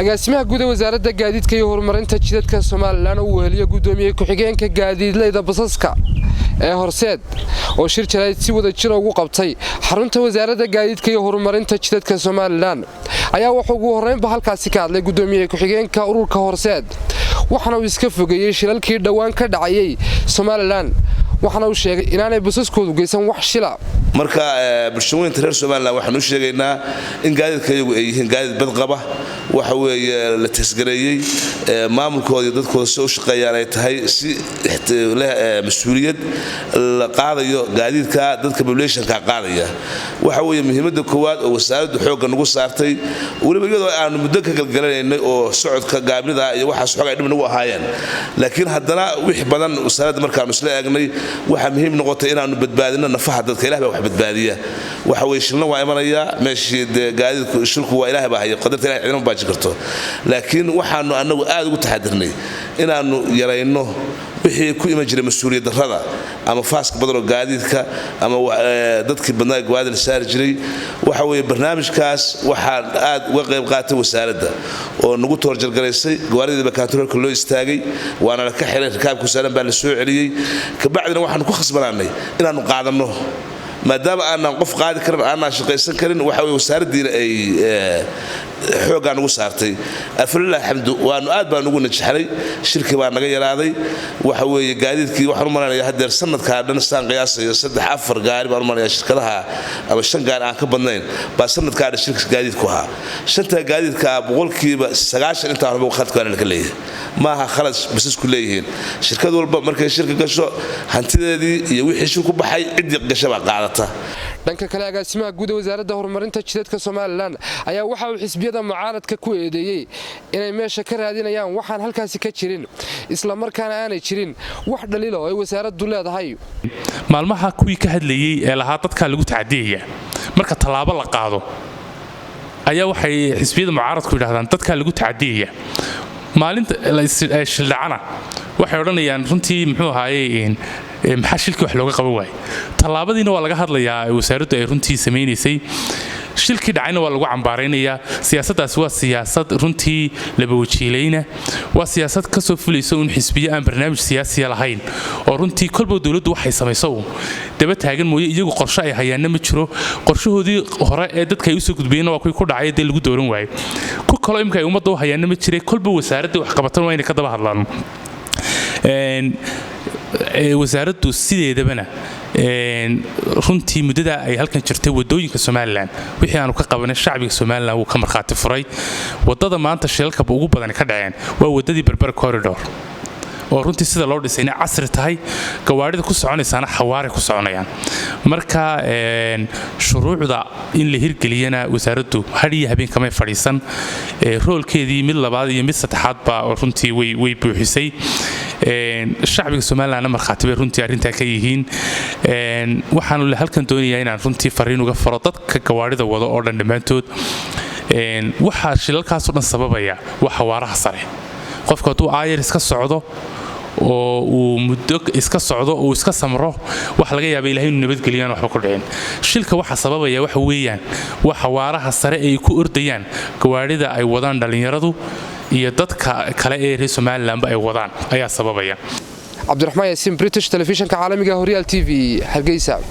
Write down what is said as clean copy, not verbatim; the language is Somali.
agaasimaha guud ee wasaaradda gaadiidka iyo horumarinta jidadka Soomaaliland uu weheliyo gudoomiye ku-xigeenka gaadiidleyda basaska ee Horseed oo shir jaraa'id si wada jir ugu qabtay xarunta wasaaradda gaadiidka iyo horumarinta jidadka Soomaaliland ayaa wuxuu ugu horeynba halkaasi ka hadlay gudoomiye ku-xigeenka ururka Horseed waxaana uu iska fogeeyay shilalkii dhawaan ka dhacay Soomaaliland waxaana uu sheegay inaanay basaskoodu geysan wax shila marka bulshooyinka reer Soomaaliland waxaan u sheegaynaa in gaadiidkayagu ay yihiin gaadiid bad qaba waxa weeye la tisgareeyay maamulkooda dadkooda soo shaqeeyaan ay tahay si mas'uuliyad la qaadayo gaadiidka dadka population-ka qaadaya waxa weeye muhiimadda koowaad oo wasaaraddu xoogga nagu saartay waliba iyadoo aan muddo ka galgalaynay oo socodka gaabnida iyo waxa xoog ay dhib nagu ahaayeen laakiin haddana wix badan wasaaradda markaan isla eegnay waxa muhiim noqotay inaanu badbaadino nafaha dadka Ilaahay wax badbaadiya waxa weeye shilna waa imanaya meeshii gaadiidku shilku waa Ilaahay baa hayay qadarta Ilaahay cidina baaji karto laakiin waxaanu anagu aad ugu taxadirnay inaanu yarayno wixii ku iman jiray mas'uuliyad darrada ama faaska badan oo gaadiidka ama dadkii badnaa gawaadil saar jiray waxa weeye barnaamijkaas waxa aad uga qayb qaatay wasaaradda oo nagu toorjargaraysay gawaarida kantaroolka loo istaagay waana ka xilay rakaabku saaran baa la soo celiyay ka bacdina waxaan ku khasbanaanay inaanu qaadano maadaama aanan qof qaadi karin aanan shaqaysan karin waxa weeye wasaaraddiina ay xoogan ugu saartay afalillah hamdu waanu aad baan ugu najaxay shirkii baa naga yaraaday waxa weeye gaadiidkii waxaan u maleynayaa hadeer sanadka dhan saan qiyaasay 3-4 gaari baan u maleynayaa shirkadaha ama 5 gaari aan ka badnayn baa sanadka shirkis gaadiidku ahaa shanta gaadiidka boqolkiiba 90 inta waxba khadkaan laga leeyahay maaha khalad basasku leeyihiin shirkad walba markay shirka gasho hantideedii iyo wixii shir ku baxay cid gashaba qaadata dhanka kale agaasimaha guud ee wasaaradda horumarinta jidadka Soomaaliland ayaa waxa uu xisbiyada mucaaradka ku eedeeyay inay meesha ka raadinayaan waxaan halkaasi ka jirin isla markaana aanay jirin wax dhaliil oo ay wasaaraddu leedahay maalmaha kuwii ka hadlayay ee lahaa dadka lagu tacadiyeeya marka talaabo la qaado ayaa waxay xisbiyada mucaaradku yiraahdaan dadka lagu tacadiyeeya maalinta shildhacana waxay oranayaan runtii muxuu ahaayay maxaa shilkii wax looga qaban waayay talaabadiina waa laga hadlayaa wasaaraddu ay runtii sameeysay shilkii dhacayna waa lagu cambaaraynayaa siyaasaddaasi waa siyaasad runtii laba wajiilayna waa siyaasad ka soo fulaysa in xisbiyo aan barnaamij siyaasi lahayn oo runtii kolba dawladdu waxay samayso daba taagan mooye iyagu qorshe ay hayaana ma jiro qorshahoodii hore ee dadka ay u soo gudbiyeen waa kuwii ku dhacay ee lagu dooran waayay ku kale imka ay ummadda u hayaana ma jiray kolba wasaaradda wax qabatan waa inay ka daba hadlaan wasaaraddu sideedabana runtii muddada ay halkan jirtay wadooyinka Soomaaliland wixii aanu ka qabanay shacbiga Soomaaliland uu ka marxaati furay wadada maanta shilalka ugu badan ka dhaceen waa wadadii Berber corridor oo runtii sida loo dhisay inay casri tahay gawaarida ku soconaysana xawaare ku soconayaan marka shuruucda in la hirgeliyana wasaaraddu hadiya habeen kama fadhiisan roolkeedii mid labaad iyo mid saddexaad baa runtii way buuxisay shacbiga Soomaaliland marxaati bay runtii arinta ka yihiin waxaanu la halkan doonayaa inaan runtii fariin uga faro dadka gawaarida wada oo dhan dhamaantood waxa shilalkaas oo dhan sababaya waxa xawaaraha sare qofka tuu aayar iska socdo oo uu muddo iska socdo oo iska samro wax laga yaabay Ilaahay inuu nabadgeliyaan waxba ku dhicin shilka waxa sababaya waxa weeyaan waxa xawaaraha sare ay ku ordayaan gawaarida ay wadaan dhalinyaradu iyo dadka kale ee reer Soomaaliland ay wadaan ayaa sababaya Cabdiraxmaan Yaasiin British Television-ka caalamiga Horyal TV Hargeysa